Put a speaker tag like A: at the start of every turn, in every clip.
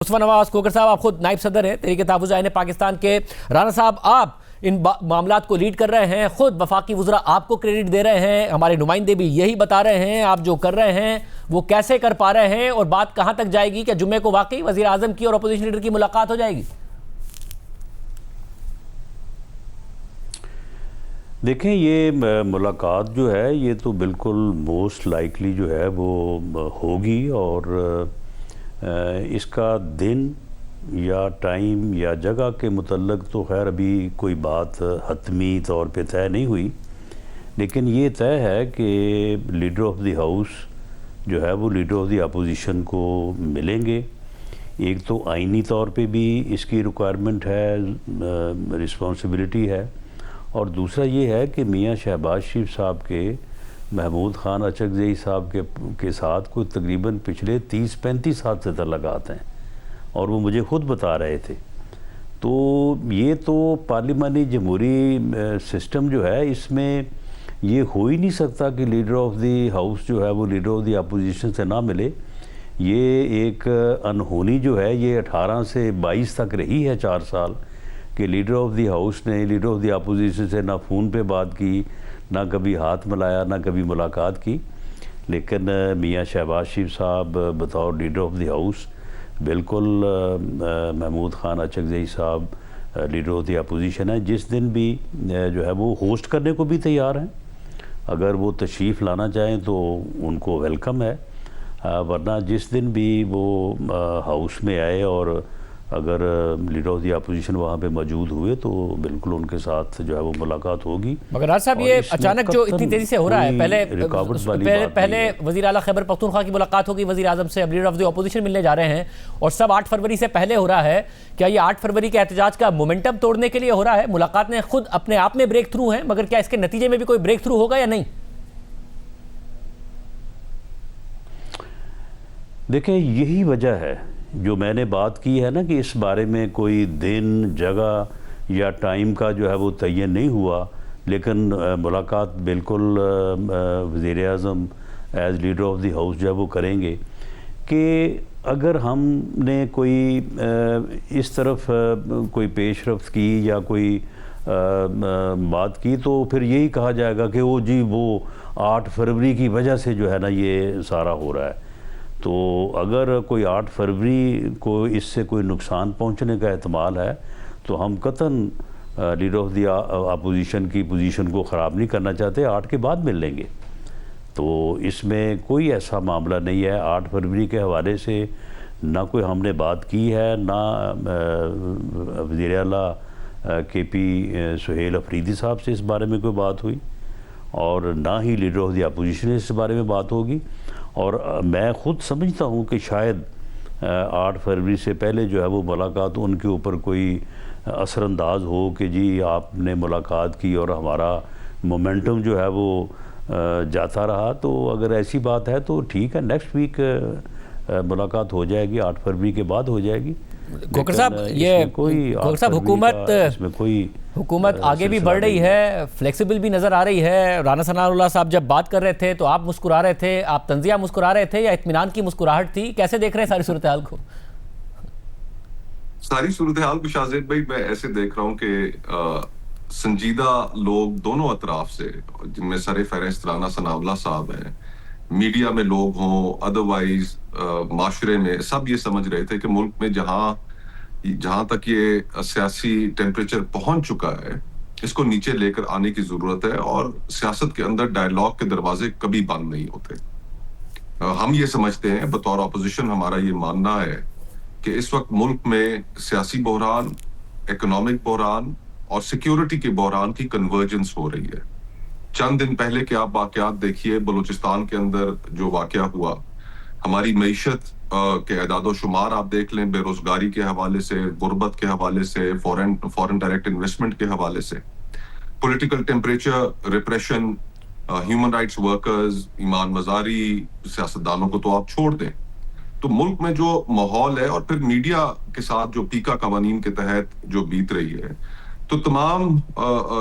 A: مصطفیٰ نواز کھوکھر صاحب، آپ خود نائب صدر ہیں تحریک تحفظ آئین پاکستان کے. رانا صاحب، آپ ان معاملات کو لیڈ کر رہے ہیں، خود وفاقی وزراء آپ کو کریڈٹ دے رہے ہیں، ہمارے نمائندے بھی یہی بتا رہے ہیں. آپ جو کر رہے ہیں وہ کیسے کر پا رہے ہیں، اور بات کہاں تک جائے گی؟ کہ جمعے کو واقعی وزیر اعظم کی اور اپوزیشن لیڈر کی ملاقات ہو جائے گی؟
B: دیکھیں، یہ ملاقات جو ہے یہ تو بالکل موسٹ لائکلی جو ہے وہ ہوگی، اور اس کا دن یا ٹائم یا جگہ کے متعلق تو خیر ابھی کوئی بات حتمی طور پہ طے نہیں ہوئی، لیکن یہ طے ہے کہ لیڈر آف دی ہاؤس جو ہے وہ لیڈر آف دی اپوزیشن کو ملیں گے. ایک تو آئینی طور پہ بھی اس کی ریکوائرمنٹ ہے، رسپانسبلٹی ہے، اور دوسرا یہ ہے کہ میاں شہباز شریف صاحب کے محمود خان اچکزئی صاحب کے ساتھ کوئی تقریباً پچھلے 30-35 سال سے تعلقات ہیں، اور وہ مجھے خود بتا رہے تھے. تو یہ تو پارلیمانی جمہوری سسٹم جو ہے اس میں یہ ہو ہی نہیں سکتا کہ لیڈر آف دی ہاؤس جو ہے وہ لیڈر آف دی اپوزیشن سے نہ ملے. یہ ایک انہونی جو ہے یہ 18 سے 22 تک رہی ہے 4 سال، کہ لیڈر آف دی ہاؤس نے لیڈر آف دی اپوزیشن سے نہ فون پہ بات کی، نہ کبھی ہاتھ ملایا، نہ کبھی ملاقات کی. لیکن میاں شہباز شریف صاحب بطور لیڈر آف دی ہاؤس بالکل محمود خان اچکزئی صاحب لیڈر آف دی اپوزیشن ہے، جس دن بھی جو ہے وہ ہوسٹ کرنے کو بھی تیار ہیں. اگر وہ تشریف لانا چاہیں تو ان کو ویلکم ہے، ورنہ جس دن بھی وہ ہاؤس میں آئے اور اگر لیڈر آف دی اپوزیشن وہاں پہ موجود ہوئے تو بالکل ان کے ساتھ جو ہے وہ ملاقات ہوگی.
A: مگر راج صاحب، یہ اچانک جو اتنی تیزی سے ہو رہا ہے، پہلے وزیر اعلیٰ خیبر پختونخوا کی ملاقات ہوگی وزیر اعظم سے، اب لیڈر آف دی اپوزیشن ملنے جا رہے ہیں، اور سب 8 فروری سے پہلے ہو رہا ہے. کیا یہ 8 فروری کے احتجاج کا مومنٹم توڑنے کے لیے ہو رہا ہے؟ ملاقات نے خود اپنے آپ میں بریک تھرو ہیں، مگر کیا اس کے نتیجے میں بھی کوئی بریک تھرو ہوگا یا نہیں؟
B: دیکھیں، یہی وجہ ہے جو میں نے بات کی ہے نا، کہ اس بارے میں کوئی دن، جگہ یا ٹائم کا جو ہے وہ تعین نہیں ہوا، لیکن ملاقات بالکل وزیر اعظم as leader of the house جو ہے وہ کریں گے. کہ اگر ہم نے کوئی اس طرف کوئی پیش رفت کی یا کوئی بات کی تو پھر یہی کہا جائے گا کہ وہ 8 فروری کی وجہ سے جو ہے نا یہ سارا ہو رہا ہے. تو اگر کوئی 8 فروری کو اس سے کوئی نقصان پہنچنے کا احتمال ہے تو ہم قطعاً لیڈر آف دی اپوزیشن کی پوزیشن کو خراب نہیں کرنا چاہتے، 8 کے بعد مل لیں گے. تو اس میں کوئی ایسا معاملہ نہیں ہے. 8 فروری کے حوالے سے نہ کوئی ہم نے بات کی ہے، نہ وزیر اعلیٰ کے پی سہیل افریدی صاحب سے اس بارے میں کوئی بات ہوئی، اور نہ ہی لیڈر آف دی اپوزیشن اس بارے میں بات ہوگی. اور میں خود سمجھتا ہوں کہ شاید 8 فروری سے پہلے جو ہے وہ ملاقات ان کے اوپر کوئی اثر انداز ہو کہ جی آپ نے ملاقات کی اور ہمارا مومنٹم جو ہے وہ جاتا رہا. تو اگر ایسی بات ہے تو ٹھیک ہے، نیکسٹ ویک ملاقات ہو جائے گی، 8 فروری کے بعد ہو جائے گی.
A: کھوکھر صاحب، حکومت آگے بھی بڑھ رہی ہے، فلیکسیبل بھی نظر آ رہی ہے. رانا ثناء اللہ صاحب جب بات کر رہے تھے تو آپ مسکرا رہے تھے، آپ تنزیہ مسکرا رہے تھے یا اطمینان کی مسکراہٹ تھی؟ کیسے دیکھ رہے ہیں ساری صورتحال کو؟
C: ساری صورتحال کو شاہزید بھائی میں ایسے دیکھ رہا ہوں کہ سنجیدہ لوگ دونوں اطراف سے، جن میں سر فہرست رانا ثناء اللہ صاحب ہیں، میڈیا میں لوگ ہوں، ادروائز معاشرے میں، سب یہ سمجھ رہے تھے کہ ملک میں جہاں تک یہ سیاسی ٹیمپریچر پہنچ چکا ہے اس کو نیچے لے کر آنے کی ضرورت ہے، اور سیاست کے اندر ڈائیلاگ کے دروازے کبھی بند نہیں ہوتے. ہم یہ سمجھتے ہیں، بطور اپوزیشن ہمارا یہ ماننا ہے کہ اس وقت ملک میں سیاسی بحران، اکنامک بحران اور سیکیورٹی کے بحران کی کنورجنس ہو رہی ہے. چند دن پہلے کے آپ واقعات دیکھیے، بلوچستان کے اندر جو واقعہ ہوا، ہماری معیشت کے اعداد و شمار آپ دیکھ لیں، بے روزگاری کے حوالے سے، غربت کے حوالے سے، فورن ڈائریکٹ انویسٹمنٹ کے حوالے سے، political temperature, repression, human rights workers, Imaan Mazari, سیاستدانوں کو تو آپ چھوڑ دیں. تو ملک میں جو ماحول ہے، اور پھر میڈیا کے ساتھ جو پیکا قوانین کے تحت جو بیت رہی ہے، تو تمام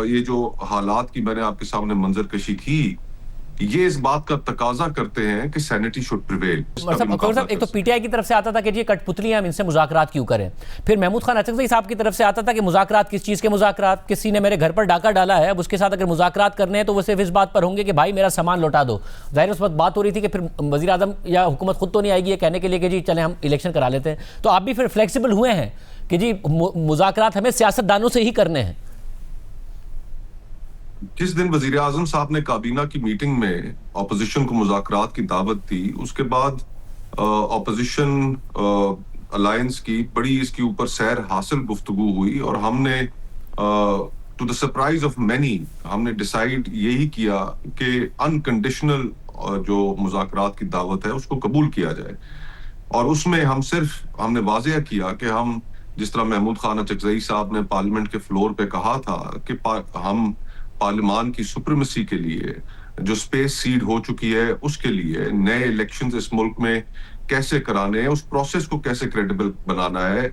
C: یہ جو حالات کی میں نے آپ کے سامنے منظر کشی کی، یہ اس بات کا تقاضا کرتے ہیں کہ سینٹی شوڈ پریویل.
A: ایک تو پی ٹی آئی کی طرف سے آتا تھا کہ یہ کٹ پتلیاں ہم ان سے مذاکرات کیوں کریں, پھر محمود خان اچکزئی صاحب کی طرف سے آتا تھا کہ مذاکرات کس چیز کے مذاکرات, کسی نے میرے گھر پر ڈاکہ ڈالا ہے, اب اس کے ساتھ اگر مذاکرات کرنے ہیں تو وہ صرف اس بات پر ہوں گے کہ بھائی میرا سامان لوٹا دو. ظاہر اس وقت بات ہو رہی تھی کہ پھر وزیر اعظم یا حکومت خود تو نہیں آئے گی یہ کہنے کے لیے کہ جی چلیں ہم الیکشن کرا لیتے ہیں, تو آپ بھی پھر فلیکسیبل ہوئے ہیں کہ جی مذاکرات ہمیں سیاستدانوں سے ہی کرنے ہیں.
C: جس دن وزیر اعظم صاحب نے کابینہ کی میٹنگ میں اپوزیشن کو مذاکرات کی دعوت دی, اس کے بعد اپوزیشن الائنس کی بڑی اس کے اوپر سیر حاصل گفتگو ہوئی, اور ہم نے to the surprise of many ہم نے ڈیسائیڈ یہی کیا کہ انکنڈیشنل جو مذاکرات کی دعوت ہے اس کو قبول کیا جائے. اور اس میں ہم نے واضح کیا کہ ہم جس طرح محمود خان اچکزئی صاحب نے پارلیمنٹ کے فلور پہ کہا تھا کہ ہم پارلیمان کی سپریمیسی کے لیے جو سپیس سیڈ ہو چکی ہے اس کے لیے نئے الیکشنز اس ملک میں کیسے کرانے ہیں, اس پروسیس کو کیسے کریڈیبل بنانا ہے,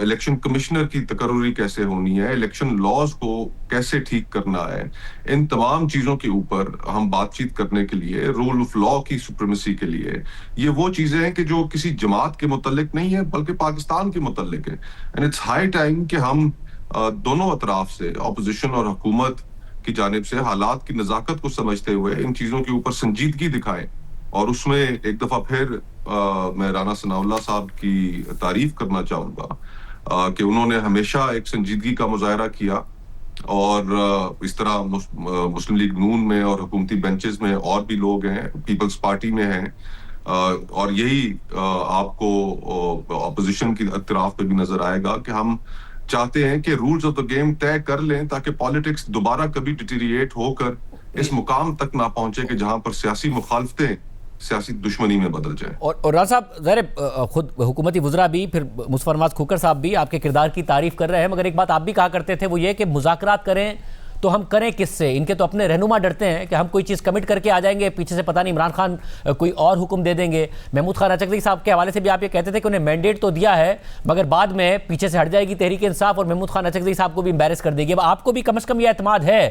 C: الیکشن کمشنر کی تقرری کیسے ہونی ہے, الیکشن لاز کو کیسے ٹھیک کرنا ہے, ان تمام چیزوں کے اوپر ہم بات چیت کرنے کے لیے, رول آف لا کی سپریمیسی کے لیے, یہ وہ چیزیں ہیں کہ جو کسی جماعت کے متعلق نہیں ہے بلکہ پاکستان کے متعلق ہے. اینڈ اٹس ہائی ٹائم کہ ہم دونوں اطراف سے اپوزیشن اور حکومت کی جانب سے حالات کی نزاکت کو سمجھتے ہوئے ان چیزوں کے اوپر سنجیدگی دکھائیں. اور اس میں ایک دفعہ پھر میں رانا ثناء اللہ صاحب کی تعریف کرنا چاہوں گا کہ انہوں نے ہمیشہ ایک سنجیدگی کا مظاہرہ کیا, اور اس طرح مسلم لیگ نون میں اور حکومتی بینچز میں اور بھی لوگ ہیں, پیپلز پارٹی میں ہیں, اور یہی آپ کو اپوزیشن کی اطراف پہ بھی نظر آئے گا کہ ہم چاہتے ہیں کہ رولز آف دا گیم طے کر لیں تاکہ پالیٹکس دوبارہ کبھی ڈیٹیریٹ ہو کر اس مقام تک نہ پہنچے کہ جہاں پر سیاسی مخالفتیں سیاسی دشمنی میں بدل جائیں.
A: اور راز صاحب ظاہر خود حکومتی وزراء بھی, پھر مظفر نواز کھوکھر صاحب بھی آپ کے کردار کی تعریف کر رہے ہیں, مگر ایک بات آپ بھی کہا کرتے تھے وہ یہ کہ مذاکرات کریں تو ہم کریں کس سے, ان کے تو اپنے رہنما ڈرتے ہیں کہ ہم کوئی چیز کمٹ کر کے آ جائیں گے, پیچھے سے پتہ نہیں عمران خان کوئی اور حکم دے دیں گے. محمود خان اچکزئی صاحب کے حوالے سے بھی آپ یہ کہتے تھے کہ انہیں مینڈیٹ تو دیا ہے مگر بعد میں پیچھے سے ہٹ جائے گی تحریک انصاف اور محمود خان اچکزئی صاحب کو بھی امبیرس کر دے گی. اب آپ کو بھی کم از کم یہ اعتماد ہے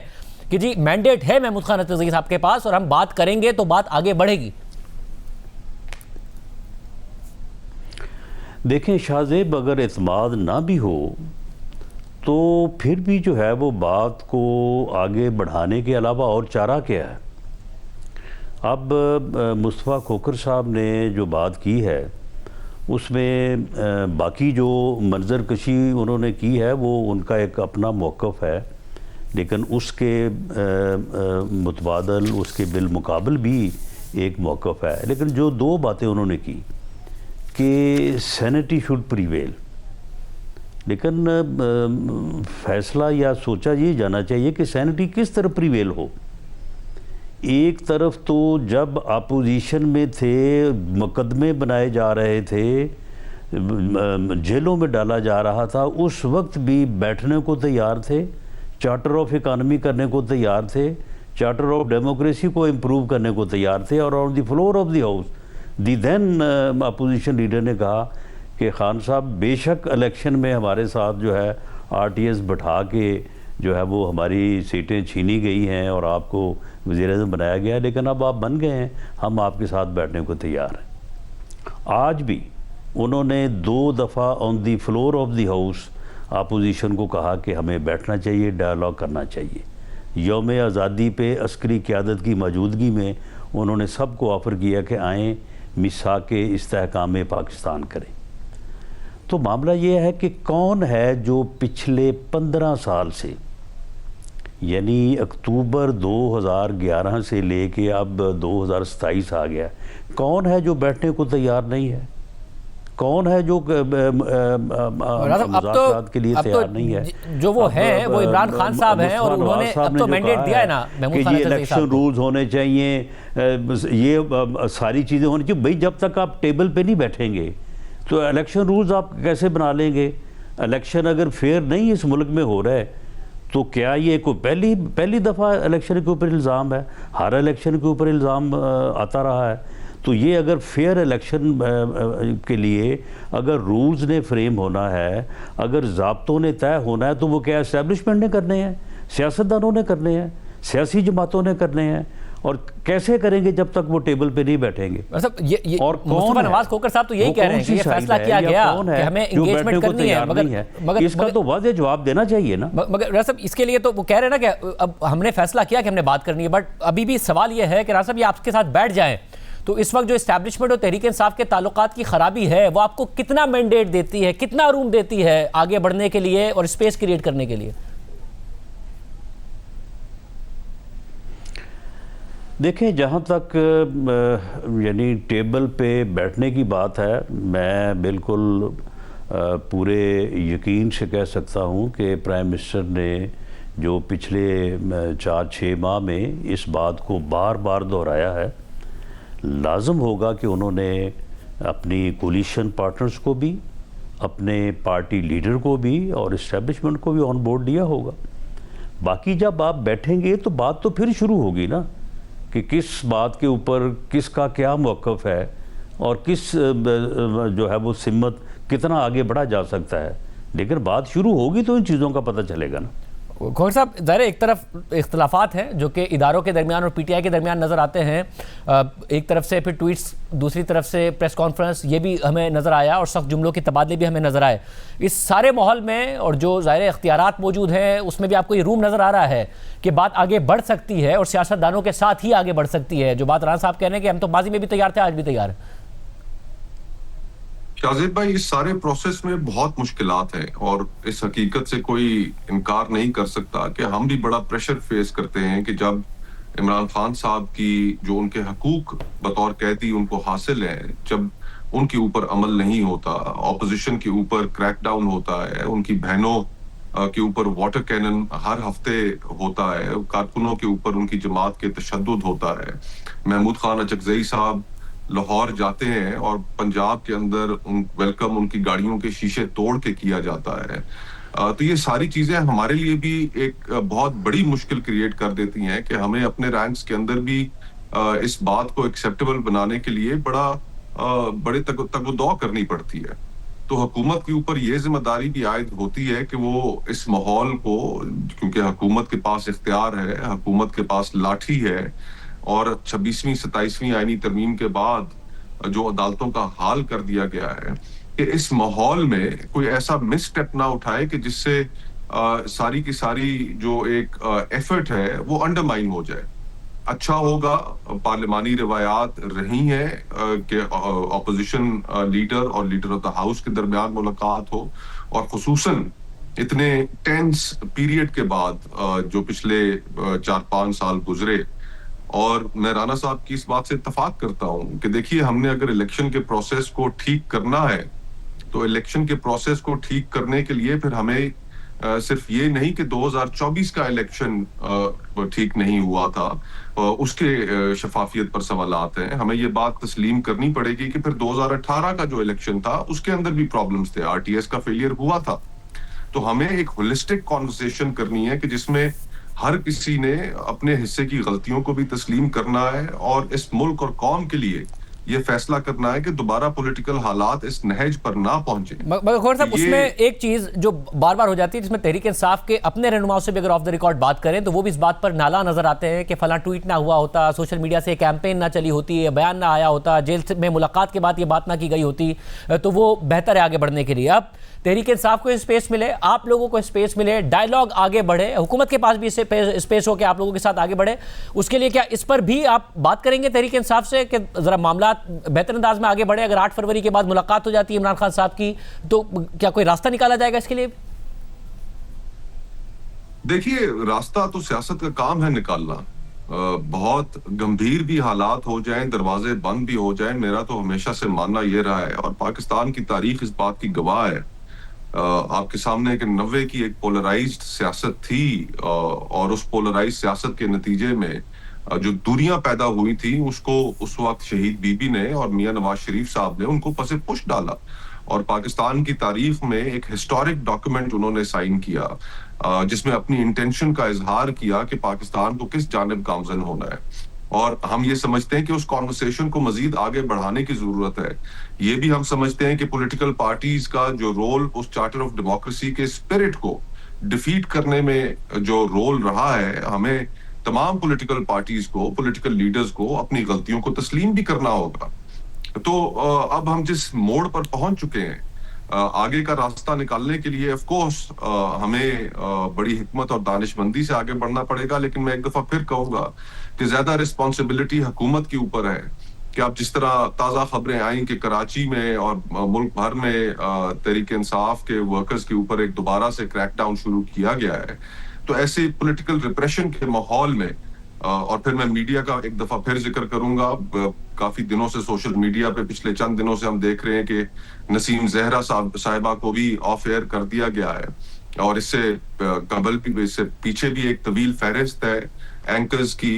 A: کہ جی مینڈیٹ ہے محمود خان اچکزئی صاحب کے پاس اور ہم بات کریں گے تو بات آگے بڑھے گی؟
B: دیکھیں شاہزیب, اگر اعتماد نہ بھی ہو تو پھر بھی جو ہے وہ بات کو آگے بڑھانے کے علاوہ اور چارہ کیا ہے. اب مصطفیٰ کھوکھر صاحب نے جو بات کی ہے اس میں باقی جو منظر کشی انہوں نے کی ہے وہ ان کا ایک اپنا موقف ہے, لیکن اس کے متبادل, اس کے بالمقابل بھی ایک موقف ہے. لیکن جو دو باتیں انہوں نے کی کہ سینٹی شوڈ پریویل, لیکن فیصلہ یا سوچا یہ جانا چاہیے کہ سینٹی کس طرح پریویل ہو. ایک طرف تو جب اپوزیشن میں تھے, مقدمے بنائے جا رہے تھے, جیلوں میں ڈالا جا رہا تھا, اس وقت بھی بیٹھنے کو تیار تھے, چارٹر آف اکانومی کرنے کو تیار تھے, چارٹر آف ڈیموکریسی کو امپروو کرنے کو تیار تھے, اور on the floor of the house the then opposition leader نے کہا کہ خان صاحب بے شک الیکشن میں ہمارے ساتھ جو ہے آر ٹی ایس بٹھا کے جو ہے وہ ہماری سیٹیں چھینی گئی ہیں اور آپ کو وزیر اعظم بنایا گیا, لیکن اب آپ بن گئے ہیں, ہم آپ کے ساتھ بیٹھنے کو تیار ہیں. آج بھی انہوں نے 2 دفعہ on the floor of the house opposition کو کہا کہ ہمیں بیٹھنا چاہیے, ڈائلاگ کرنا چاہیے. یوم آزادی پہ عسکری قیادت کی موجودگی میں انہوں نے سب کو آفر کیا کہ آئیں میثاق استحکام پاکستان کریں. تو معاملہ یہ ہے کہ کون ہے جو پچھلے 15 سال سے, یعنی اکتوبر 2011 سے لے کے اب 2027 آ گیا, کون ہے جو بیٹھنے کو تیار نہیں ہے؟ کون ہے جو مذاکرات کے لیے تیار نہیں ہے؟
A: جو وہ ہیں وہ عمران خان صاحب ہیں, اور انہوں نے اب تو مینڈیٹ دیا ہے نا
B: کہ یہ الیکشن رولز ہونے چاہیے, یہ ساری چیزیں ہونی چاہیے. بھئی جب تک آپ ٹیبل پہ نہیں بیٹھیں گے تو الیکشن رولز آپ کیسے بنا لیں گے؟ الیکشن اگر فیئر نہیں اس ملک میں ہو رہا ہے تو کیا یہ کوئی پہلی دفعہ الیکشن کے اوپر الزام ہے؟ ہر الیکشن کے اوپر الزام آتا رہا ہے. تو یہ اگر فیئر الیکشن کے لیے اگر رولز نے فریم ہونا ہے, اگر ضابطوں نے طے ہونا ہے, تو وہ کیا اسٹیبلشمنٹ نے کرنے ہیں, سیاستدانوں نے کرنے ہیں, سیاسی جماعتوں نے کرنے ہیں. اور کیسے کریں گے جب تک وہ ٹیبل پہ نہیں بیٹھیں گے؟
A: اور مصطفیٰ نواز کھوکھر صاحب تو یہی کہہ رہے ہیں کہ یہ فیصلہ کیا گیا کہ ہمیں انگیجمنٹ کرنی ہے، مگر
B: اس کا تو واضح جواب دینا چاہیے نا۔
A: مگر راز صاحب اس کے لیے تو وہ کہہ رہے ہیں نا کہ اب ہم نے فیصلہ کیا کہ ہم نے بات کرنی ہے، بٹ ابھی بھی سوال یہ ہے کہ راز صاحب یہ آپ کے ساتھ بیٹھ جائیں تو اس وقت جو اسٹیبلشمنٹ اور تحریک انصاف کے تعلقات کی خرابی ہے وہ آپ کو کتنا مینڈیٹ دیتی ہے، کتنا روم دیتی ہے آگے بڑھنے کے لیے اور اسپیس کریٹ کرنے کے لیے؟
B: دیکھیں جہاں تک یعنی ٹیبل پہ بیٹھنے کی بات ہے، میں بالکل پورے یقین سے کہہ سکتا ہوں کہ پرائم منسٹر نے جو پچھلے 4-6 ماہ میں اس بات کو بار بار دہرایا ہے، لازم ہوگا کہ انہوں نے اپنی کولیشن پارٹنرز کو بھی، اپنے پارٹی لیڈر کو بھی اور اسٹیبلشمنٹ کو بھی آن بورڈ لیا ہوگا۔ باقی جب آپ بیٹھیں گے تو بات تو پھر شروع ہوگی نا کہ کس بات کے اوپر کس کا کیا موقف ہے اور کس جو ہے وہ سمت کتنا آگے بڑھا جا سکتا ہے، لیکن بات شروع ہوگی تو ان چیزوں کا پتہ چلے گا نا۔
A: کھوکھر صاحب ظاہر ایک طرف اختلافات ہیں جو کہ اداروں کے درمیان اور پی ٹی آئی کے درمیان نظر آتے ہیں، ایک طرف سے پھر ٹویٹس، دوسری طرف سے پریس کانفرنس، یہ بھی ہمیں نظر آیا اور سخت جملوں کے تبادلے بھی ہمیں نظر آئے۔ اس سارے ماحول میں اور جو ظاہر اختیارات موجود ہیں اس میں بھی آپ کو یہ روم نظر آ رہا ہے کہ بات آگے بڑھ سکتی ہے اور سیاستدانوں کے ساتھ ہی آگے بڑھ سکتی ہے، جو بات رانا صاحب کہہ رہے ہیں کہ ہم تو ماضی میں بھی تیار تھے، آج بھی تیار ہیں۔
C: شاہزیب بھائی، اس سارے پروسیس میں بہت مشکلات ہیں اور اس حقیقت سے کوئی انکار نہیں کر سکتا کہ ہم بھی بڑا پریشر فیس کرتے ہیں کہ جب عمران خان صاحب کی جو ان کے حقوق بطور قیدی ان کو حاصل ہیں، جب ان کے اوپر عمل نہیں ہوتا، اپوزیشن کے اوپر کریک ڈاؤن ہوتا ہے، ان کی بہنوں کے اوپر واٹر کینن ہر ہفتے ہوتا ہے، کارکنوں کے اوپر ان کی جماعت کے تشدد ہوتا ہے، محمود خان اچکزئی صاحب لاہور جاتے ہیں اور پنجاب کے اندر ویلکم ان کی گاڑیوں کے شیشے توڑ کے کیا جاتا ہے، تو یہ ساری چیزیں ہمارے لیے بھی ایک بہت بڑی مشکل کریٹ کر دیتی ہیں کہ ہمیں اپنے رینکس کے اندر بھی اس بات کو ایکسیپٹیبل بنانے کے لیے بڑے تگ و دو کرنی پڑتی ہے۔ تو حکومت کے اوپر یہ ذمہ داری بھی عائد ہوتی ہے کہ وہ اس ماحول کو، کیونکہ حکومت کے پاس اختیار ہے، حکومت کے پاس لاٹھی ہے، اور 26ویں 27ویں آئینی ترمیم کے بعد جو عدالتوں کا حال کر دیا گیا ہے، کہ اس ماحول میں کوئی ایسا مس اسٹیپ نہ اٹھائے کہ جس سے ساری کی ساری جو ایک ایفرٹ ہے وہ انڈرمائن ہو جائے۔ اچھا ہوگا پارلیمانی روایات رہی ہیں کہ اپوزیشن لیڈر اور لیڈر آف دا ہاؤس کے درمیان ملاقات ہو، اور خصوصاً اتنے ٹینس پیریڈ کے بعد جو پچھلے 4-5 سال گزرے۔ اور میں رانا صاحب کی اس بات سے اتفاق کرتا ہوں کہ دیکھیے، ہم نے اگر الیکشن کے پروسیس کو ٹھیک کرنا ہے تو الیکشن کے پروسیس کو ٹھیک کرنے کے لیے پھر ہمیں صرف یہ نہیں کہ 2024 کا الیکشن ٹھیک نہیں ہوا تھا، اس کے شفافیت پر سوالات ہیں، ہمیں یہ بات تسلیم کرنی پڑے گی کہ پھر 2018 کا جو الیکشن تھا اس کے اندر بھی پرابلمز تھے، آر ٹی ایس کا فیلئر ہوا تھا۔ تو ہمیں ایک ہولسٹک کانورسیشن کرنی ہے کہ جس میں ہر کسی نے اپنے حصے کی غلطیوں کو بھی تسلیم کرنا ہے اور اس ملک اور قوم کے لیے یہ فیصلہ کرنا ہے کہ دوبارہ پولیٹیکل حالات اس نہج پر نہ پہنچے۔
A: مگر کھوکھر صاحب، اس میں ایک چیز جو بار بار ہو جاتی ہے، جس میں تحریک انصاف کے اپنے رہنماؤں سے بھی اگر آف دا ریکارڈ بات کریں تو وہ بھی اس بات پر نالاں نظر آتے ہیں کہ فلاں ٹویٹ نہ ہوا ہوتا، سوشل میڈیا سے کیمپین نہ چلی ہوتی، بیان نہ آیا ہوتا، جیل میں ملاقات کے بعد یہ بات نہ کی گئی ہوتی تو وہ بہتر ہے آگے بڑھنے کے لیے۔ اب تحریک انصاف کو اسپیس ملے، آپ لوگوں کو اسپیس ملے، ڈائیلاگ آگے بڑھے، حکومت کے پاس بھی اسپیس ہو کہ آپ لوگوں کے ساتھ آگے بڑھے، اس کے لیے کیا اس پر بھی آپ بات کریں گے تحریک انصاف سے کہ ذرا معاملات بہتر انداز میں آگے بڑھے؟ اگر 8 فروری کے بعد ملاقات ہو جاتی ہے عمران خان صاحب کی تو کیا کوئی راستہ نکالا جائے گا اس کے لیے؟
C: دیکھیے، راستہ تو سیاست کا کام ہے نکالنا، بہت گمبھیر بھی حالات ہو جائیں، دروازے بند بھی ہو جائیں، میرا تو ہمیشہ سے ماننا یہ رہا ہے اور پاکستان کی تاریخ اس بات کی گواہ ہے، آپ کے سامنے کہ 90 کی ایک پولرائزڈ سیاست تھی، اور اس پولرائزڈ سیاست کے نتیجے میں جو دوریاں پیدا ہوئی تھی اس کو اس وقت شہید بی بی نے اور میاں نواز شریف صاحب نے ان کو پس پش ڈالا، اور پاکستان کی تاریخ میں ایک ہسٹورک ڈاکیومنٹ انہوں نے سائن کیا جس میں اپنی انٹینشن کا اظہار کیا کہ پاکستان کو کس جانب گامزن ہونا ہے، اور ہم یہ سمجھتے ہیں کہ اس کانورسیشن کو مزید آگے بڑھانے کی ضرورت ہے۔ یہ بھی ہم سمجھتے ہیں کہ پولیٹیکل پارٹیز کا جو رول اس چارٹر آف ڈیموکریسی کے اسپرٹ کو ڈیفیٹ کرنے میں جو رول رہا ہے، ہمیں تمام پولیٹیکل پارٹیز کو، پولیٹیکل لیڈرز کو اپنی غلطیوں کو تسلیم بھی کرنا ہوگا. تو اب ہم جس موڑ پر پہنچ چکے ہیں، آگے کا راستہ نکالنے کے لیے آف کورس ہمیں بڑی حکمت اور دانش مندی سے آگے بڑھنا پڑے گا. لیکن میں ایک دفعہ پھر کہوں گا کہ زیادہ رسپانسبلٹی حکومت کے اوپر ہے کہ اب جس طرح تازہ خبریں آئیں کہ کراچی میں اور ملک بھر میں تحریک انصاف کے ورکرز کے اوپر ایک دوبارہ سے کریک ڈاؤن شروع کیا گیا ہے، تو ایسے پولیٹیکل ریپریشن کے ماحول میں، اور پھر میں میڈیا کا ایک دفعہ پھر ذکر کروں گا، کافی دنوں سے سوشل میڈیا پہ پچھلے چند دنوں سے ہم دیکھ رہے ہیں کہ نسیم زہرا صاحبہ کو بھی آف ایئر کر دیا گیا ہے، اور اس سے قبل بھی، اس سے پیچھے بھی ایک طویل فہرست ہے اینکرز کی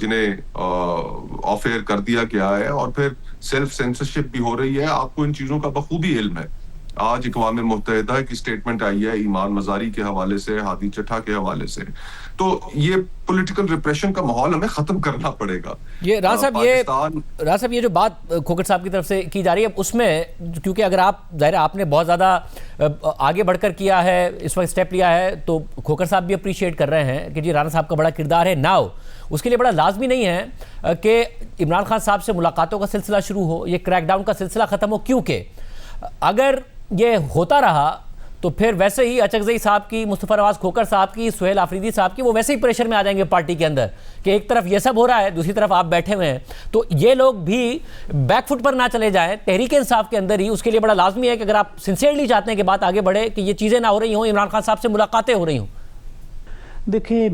C: جنہیں آف ایئر کر دیا گیا ہے، اور پھر سیلف سینسرشپ بھی ہو رہی ہے. آپ کو ان چیزوں کا بخوبی علم ہے. آج اقوام متحدہ کی سٹیٹمنٹ آئی ہے ایمان مزاری کے حوالے سے، ہادی چٹھا کے حوالے سے. تو یہ پولیٹیکل ریپریشن کا ماحول ہمیں ختم کرنا پڑے گا.
A: یہ راز صاحب یہ جو بات کھوکھر صاحب کی طرف سے کی جا رہی ہے، اس میں کیونکہ اگر آپ ظاہر آپ نے بہت زیادہ آگے بڑھ کر کیا ہے، اس وقت اسٹیپ لیا ہے، تو کھوکھر صاحب بھی اپریشیٹ کر رہے ہیں کہ جی رانا صاحب کا بڑا کردار ہے. ناؤ اس کے لیے بڑا لازمی نہیں ہے کہ عمران خان صاحب سے ملاقاتوں کا سلسلہ شروع ہو، یہ کریک ڈاؤن کا سلسلہ ختم ہو، کیونکہ اگر یہ ہوتا رہا تو پھر ویسے ہی اچکزئی صاحب کی، مصطفیٰ نواز کھوکھر صاحب کی، سہیل آفریدی صاحب کی، وہ ویسے ہی پریشر میں آ جائیں گے پارٹی کے اندر کہ ایک طرف یہ سب ہو رہا ہے، دوسری طرف آپ بیٹھے ہوئے ہیں. تو یہ لوگ بھی بیک فٹ پر نہ چلے جائیں تحریک انصاف کے اندر ہی. اس کے لیے بڑا لازمی ہے کہ اگر آپ سنسیئرلی چاہتے ہیں کہ بات آگے بڑھے، کہ یہ چیزیں نہ ہو رہی ہوں، عمران خان صاحب سے ملاقاتیں ہو رہی ہوں.
B: دیکھیں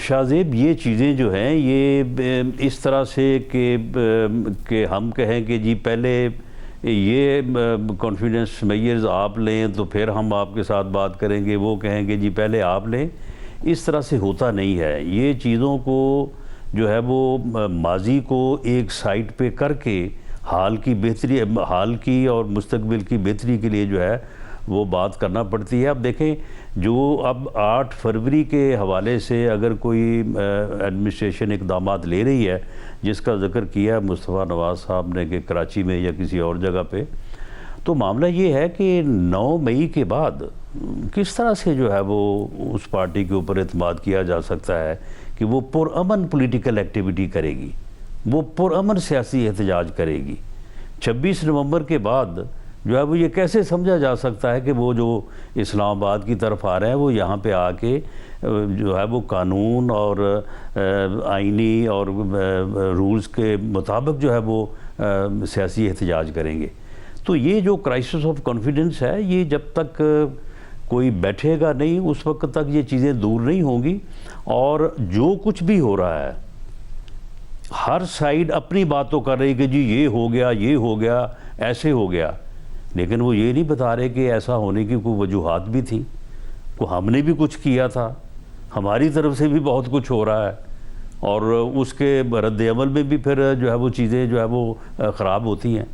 B: شاہزیب، یہ چیزیں جو ہیں یہ اس طرح سے کہ ہم کہیں کہ جی پہلے یہ کانفیڈنس میئرز آپ لیں تو پھر ہم آپ کے ساتھ بات کریں گے، وہ کہیں گے جی پہلے آپ لیں. اس طرح سے ہوتا نہیں ہے. یہ چیزوں کو جو ہے وہ ماضی کو ایک سائٹ پہ کر کے حال کی اور مستقبل کی بہتری کے لیے جو ہے وہ بات کرنا پڑتی ہے. اب دیکھیں جو اب 8 فروری کے حوالے سے اگر کوئی ایڈمنسٹریشن اقدامات لے رہی ہے، جس کا ذکر کیا ہے مصطفیٰ نواز صاحب نے کہ کراچی میں یا کسی اور جگہ پہ، تو معاملہ یہ ہے کہ 9 مئی کے بعد کس طرح سے جو ہے وہ اس پارٹی کے اوپر اعتماد کیا جا سکتا ہے کہ وہ پرامن پولیٹیکل ایکٹیویٹی کرے گی، وہ پرامن سیاسی احتجاج کرے گی. 26 نومبر کے بعد جو ہے وہ یہ کیسے سمجھا جا سکتا ہے کہ وہ جو اسلام آباد کی طرف آ رہے ہیں وہ یہاں پہ آ کے جو ہے وہ قانون اور آئینی اور رولز کے مطابق جو ہے وہ سیاسی احتجاج کریں گے. تو یہ جو کرائسس آف کانفیڈنس ہے، یہ جب تک کوئی بیٹھے گا نہیں اس وقت تک یہ چیزیں دور نہیں ہوں گی. اور جو کچھ بھی ہو رہا ہے، ہر سائیڈ اپنی بات تو کر رہی کہ جی یہ ہو گیا، یہ ہو گیا، ایسے ہو گیا، لیکن وہ یہ نہیں بتا رہے کہ ایسا ہونے کی کوئی وجوہات بھی تھیں، ہم نے بھی کچھ کیا تھا، ہماری طرف سے بھی بہت کچھ ہو رہا ہے، اور اس کے رد عمل میں بھی پھر جو ہے وہ چیزیں جو ہے وہ خراب ہوتی ہیں.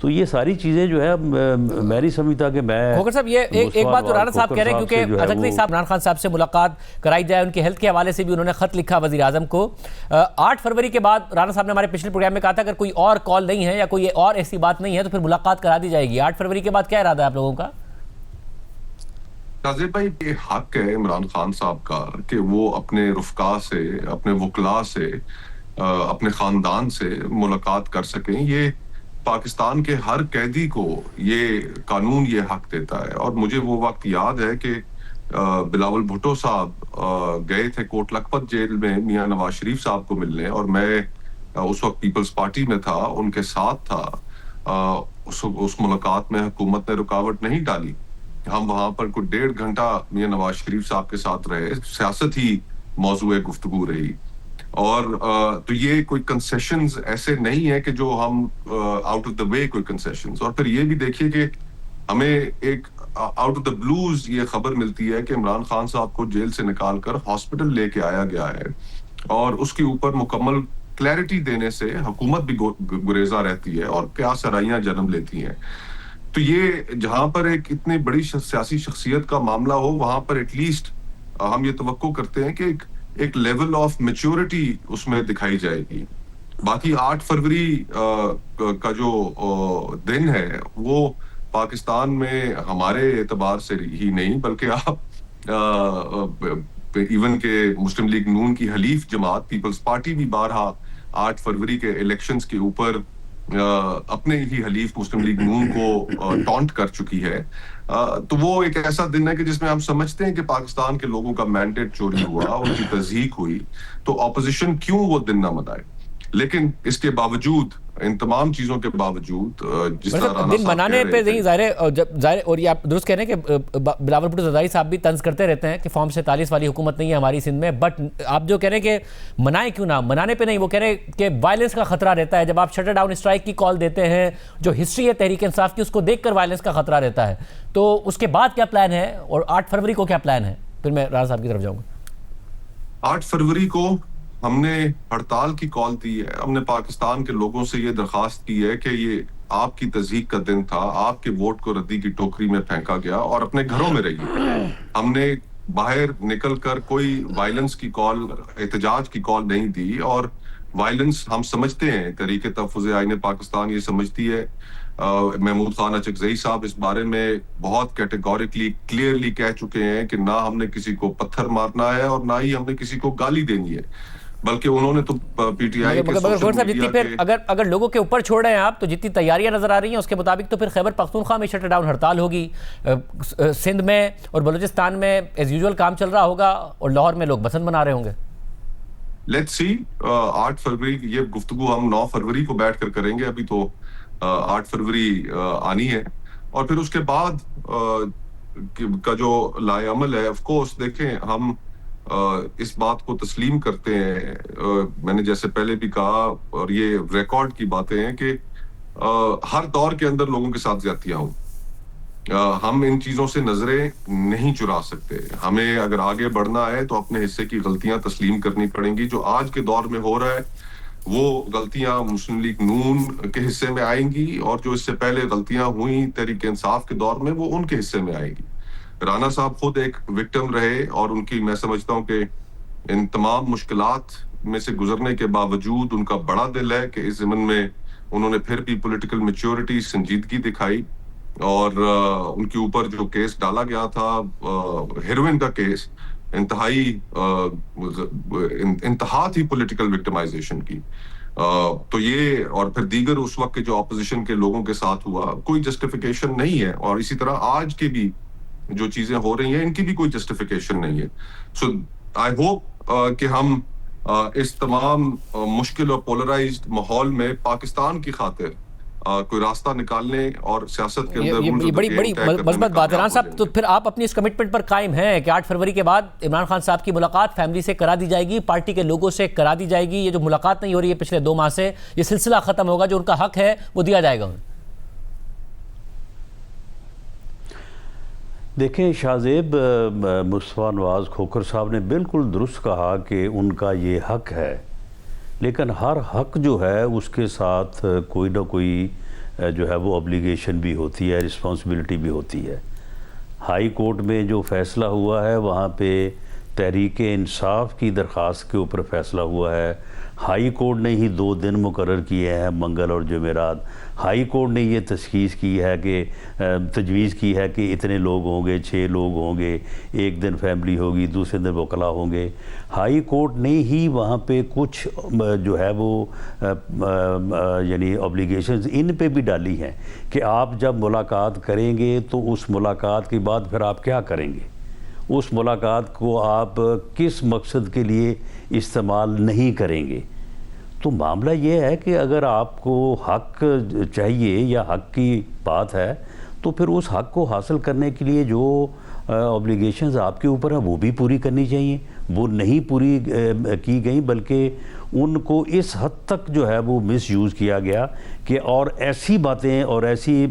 B: تو یہ ساری چیزیں جو ہے میں نہیں سمجھتا کہ میں
A: کھوکھر صاحب یہ ایک بات تو رانا صاحب کہہ رہے ہیں، کیونکہ اچکزئی صاحب عمران خان صاحب سے ملاقات کرائی جائے، ان کے ہیلتھ کے حوالے سے بھی انہوں نے خط لکھا وزیر اعظم کو. 8 فروری کے بعد رانا صاحب نے ہمارے پچھلے پروگرام میں کہا تھا اگر کوئی اور کال نہیں ہے یا کوئی اور ایسی بات نہیں ہے تو پھر ملاقات کرا دی جائے گی. 8 فروری کے بعد کیا ارادہ ہے آپ لوگوں کا؟
C: ناظر بھائی، یہ حق ہے عمران خان صاحب کا کہ وہ اپنے رفقا سے، اپنے وکلاء سے، اپنے خاندان سے ملاقات کر سکیں. یہ پاکستان کے ہر قیدی کو یہ قانون یہ حق دیتا ہے. اور مجھے وہ وقت یاد ہے کہ بلاول بھٹو صاحب گئے تھے کوٹ لکھپت جیل میں میاں نواز شریف صاحب کو ملنے، اور میں اس وقت پیپلز پارٹی میں تھا، ان کے ساتھ تھا. اس ملاقات میں حکومت نے رکاوٹ نہیں ڈالی. ہم وہاں پر کوئی 1.5 گھنٹہ میاں نواز شریف صاحب کے ساتھ رہے، سیاست ہی موضوع گفتگو رہی. اور تو یہ کوئی کنسیشنز ایسے نہیں ہے کہ جو ہم آؤٹ آف دا وے کوئی کنسیشنز. اور پھر یہ بھی دیکھیے کہ ہمیں ایک آؤٹ آف دا بلوز یہ خبر ملتی ہے کہ عمران خان صاحب کو جیل سے نکال کر ہاسپٹل لے کے آیا گیا ہے، اور اس کے اوپر مکمل کلیئرٹی دینے سے حکومت بھی گریزاں رہتی ہے اور کیا سرائیاں جنم لیتی ہیں. تو یہ جہاں پر ایک اتنی بڑی سیاسی شخصیت کا معاملہ ہو، وہاں پر ایٹ لیسٹ ہم یہ توقع کرتے ہیں کہ ایک لیول آف میچورٹی اس میں دکھائی جائے گی. باقی 8 فروری کا جو دن ہے وہ پاکستان میں ہمارے اعتبار سے ہی نہیں بلکہ آپ ایون کہ مسلم لیگ نون کی حلیف جماعت پیپلز پارٹی بھی بارہا 8 فروری کے الیکشنز کے اوپر اپنے ہی حلیف مسلم لیگ نون کو ٹونٹ کر چکی ہے. تو وہ ایک ایسا دن ہے کہ جس میں ہم سمجھتے ہیں کہ پاکستان کے لوگوں کا مینڈیٹ چوری ہوا, ان کی تضحیک ہوئی, تو اپوزیشن کیوں وہ دن نہ منائے. لیکن اس کے باوجود, ان تمام چیزوں کے باوجود, جس طرح
A: دن منانے پہ نہیں ظاہر, اور یہ آپ درست کہہ رہے ہیں کہ بلاول بھٹو زرداری صاحب بھی طنز کرتے رہتے ہیں کہ فارم 47 والی حکومت نہیں ہے ہماری سندھ میں, بٹ آپ جو کہہ رہے ہیں کہ منائیں کیوں نہ, منانے پہ نہیں, وہ کہہ رہے ہیں کہ وائلنس کا خطرہ رہتا ہے. جب آپ شٹر ڈاؤن اسٹرائک کی کال دیتے ہیں, جو ہسٹری ہے تحریک انصاف کی, اس کو دیکھ کر وائلنس کا خطرہ رہتا ہے, تو اس کے بعد کیا پلان ہے, اور 8 فروری کو کیا پلان ہے؟ پھر میں رانا صاحب کی طرف جاؤں گا.
C: 8 فروری کو ہم نے ہڑتال کی کال دی ہے. ہم نے پاکستان کے لوگوں سے یہ درخواست کی ہے کہ یہ آپ کی تضحیک کا دن تھا, آپ کے ووٹ کو ردی کی ٹوکری میں پھینکا گیا, اور اپنے گھروں میں رہیے. ہم نے باہر نکل کر کوئی وائلنس کی کال, احتجاج کی کال نہیں دی. اور وائلنس ہم سمجھتے ہیں, تحریک تحفظ آئین پاکستان یہ سمجھتی ہے, محمود خان اچکزئی صاحب اس بارے میں بہت کیٹیگوریکلی کلیئرلی کہہ چکے ہیں کہ نہ ہم نے کسی کو پتھر مارنا ہے اور نہ ہی ہم نے کسی کو گالی دینی ہے, بلکہ انہوں نے تو پی ٹی آئی کے سوشل میڈیا کے
A: اگر لوگوں کے اوپر چھوڑ رہے ہیں آپ, تو جتنی تیاریاں نظر آ رہی ہیں اس کے مطابق تو پھر خیبر پختونخوا میں شٹر ڈاؤن ہڑتال ہوگی, سندھ میں اور بلوچستان میں ایز یوزول کام چل رہا ہوگا, اور لاہور میں لوگ بسنت منا رہے ہوں گے.
C: لیٹس سی, 8 فروری یہ گفتگو ہم 9 فروری کو بیٹھ کر کریں گے. ابھی تو 8 فروری آنی ہے, اور پھر اس کے بعد کا جو لائے عمل ہے, آف کورس دیکھیں ہم اس بات کو تسلیم کرتے ہیں, میں نے جیسے پہلے بھی کہا, اور یہ ریکارڈ کی باتیں ہیں کہ ہر دور کے اندر لوگوں کے ساتھ زیادتیاں ہوں. ہم ان چیزوں سے نظریں نہیں چرا سکتے. ہمیں اگر آگے بڑھنا ہے تو اپنے حصے کی غلطیاں تسلیم کرنی پڑیں گی. جو آج کے دور میں ہو رہا ہے وہ غلطیاں مسلم لیگ نون کے حصے میں آئیں گی, اور جو اس سے پہلے غلطیاں ہوئیں تحریک انصاف کے دور میں وہ ان کے حصے میں آئیں گی. رانا صاحب خود ایک وکٹم رہے, اور ان کی میں سمجھتا ہوں کہ ان تمام مشکلات میں سے گزرنے کے باوجود ان کا بڑا دل ہے کہ اس ضمن میں انہوں نے پھر بھی پولیٹیکل میچورٹی, سنجیدگی دکھائی, اور ان کے اوپر جو کیس ڈالا گیا تھا, ہیروئن کا کیس, انتہا تھی پولیٹیکل وکٹمائزیشن کی. تو یہ, اور پھر دیگر اس وقت کے جو اپوزیشن کے لوگوں کے ساتھ ہوا, کوئی جسٹیفیکیشن نہیں ہے. اور اسی طرح آج کے بھی جو چیزیں ہو رہی ہیں ان کی بھی کوئی جسٹیفیکیشن نہیں ہے. سو آئی ہوپ کہ ہم اس تمام مشکل اور پولرائزڈ ماحول میں پاکستان کی خاطر کوئی راستہ نکالنے اور سیاست کے اندر
A: یہ بڑی مثبت بات ہے. رانا صاحب, تو پھر آپ اپنی اس کمٹمنٹ پر قائم ہیں کہ 8 فروری کے بعد عمران خان صاحب کی ملاقات فیملی سے کرا دی جائے گی, پارٹی کے لوگوں سے کرا دی جائے گی, یہ جو ملاقات نہیں ہو رہی ہے پچھلے 2 ماہ سے, یہ سلسلہ ختم ہوگا, جو ان کا حق ہے وہ دیا جائے گا انہیں؟
B: دیکھیں شاہزیب, مصطفیٰ نواز کھوکھر صاحب نے بالکل درست کہا کہ ان کا یہ حق ہے, لیکن ہر حق جو ہے اس کے ساتھ کوئی نہ کوئی جو ہے وہ obligation بھی ہوتی ہے, رسپانسبلٹی بھی ہوتی ہے. ہائی کورٹ میں جو فیصلہ ہوا ہے وہاں پہ تحریک انصاف کی درخواست کے اوپر فیصلہ ہوا ہے. ہائی کورٹ نے ہی 2 دن مقرر کیے ہیں, منگل اور جمعرات. ہائی کورٹ نے یہ تشخیص کی ہے کہ تجویز کی ہے کہ اتنے لوگ ہوں گے, 6 لوگ ہوں گے, ایک دن فیملی ہوگی, دوسرے دن وکلا ہوں گے. ہائی کورٹ نے ہی وہاں پہ کچھ جو ہے وہ یعنی اوبلیگیشنز ان پہ بھی ڈالی ہیں کہ آپ جب ملاقات کریں گے تو اس ملاقات کے بعد پھر آپ کیا کریں گے, اس ملاقات کو آپ کس مقصد کے لیے استعمال نہیں کریں گے. تو معاملہ یہ ہے کہ اگر آپ کو حق چاہیے یا حق کی بات ہے تو پھر اس حق کو حاصل کرنے کے لیے جو اوبلیگیشنز آپ کے اوپر ہیں وہ بھی پوری کرنی چاہیے. وہ نہیں پوری کی گئیں, بلکہ ان کو اس حد تک جو ہے وہ مس یوز کیا گیا کہ اور ایسی باتیں اور ایسی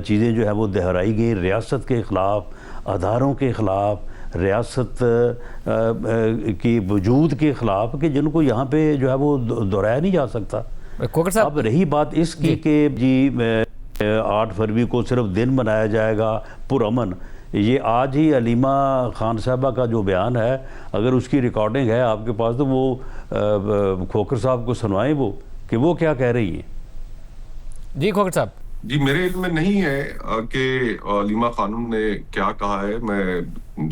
B: چیزیں جو ہے وہ دہرائی گئیں ریاست کے خلاف, اداروں کے خلاف, ریاست کی وجود کے خلاف, کہ جن کو یہاں پہ جو ہے وہ دہرایا نہیں جا سکتا. اب رہی بات اس کی کہ جی 8 فروری کو صرف دن منایا جائے گا پرامن, یہ آج ہی علیمہ خان صاحبہ کا جو بیان ہے, اگر اس کی ریکارڈنگ ہے آپ کے پاس تو وہ
A: کھوکھر صاحب
B: کو سنوائیں وہ کہ وہ کیا کہہ رہی ہیں.
A: جی کھوکھر صاحب.
C: جی میرے علم میں نہیں ہے کہ علیمہ خانم نے کیا کہا ہے، میں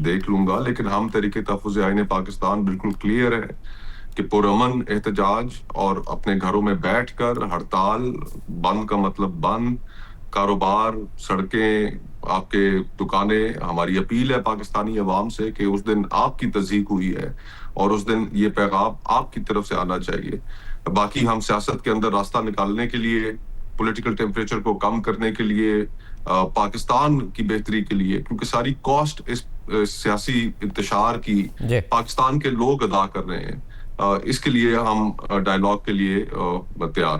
C: دیکھ لوں گا، لیکن ہم تحریک تحفظ آئین پاکستان بالکل کلیئر ہے کہ پرامن احتجاج اور اپنے گھروں میں بیٹھ کر ہڑتال، بند کا مطلب بند، کاروبار، سڑکیں، آپ کے دکانیں، ہماری اپیل ہے پاکستانی عوام سے کہ اس دن آپ کی تصدیق ہوئی ہے اور اس دن یہ پیغام آپ کی طرف سے آنا چاہیے۔ باقی ہم سیاست کے اندر راستہ نکالنے کے لیے، پولیٹیکل ٹیمپریچر کو کم کرنے کے لیے، پاکستان کی بہتری کے لیے، کیونکہ ساری کاسٹ اس سیاسی انتشار کی پاکستان کے لوگ ادا کر رہے ہیں، اس کے لیے ہم ڈائیلاگ کے لیے تیار ہیں۔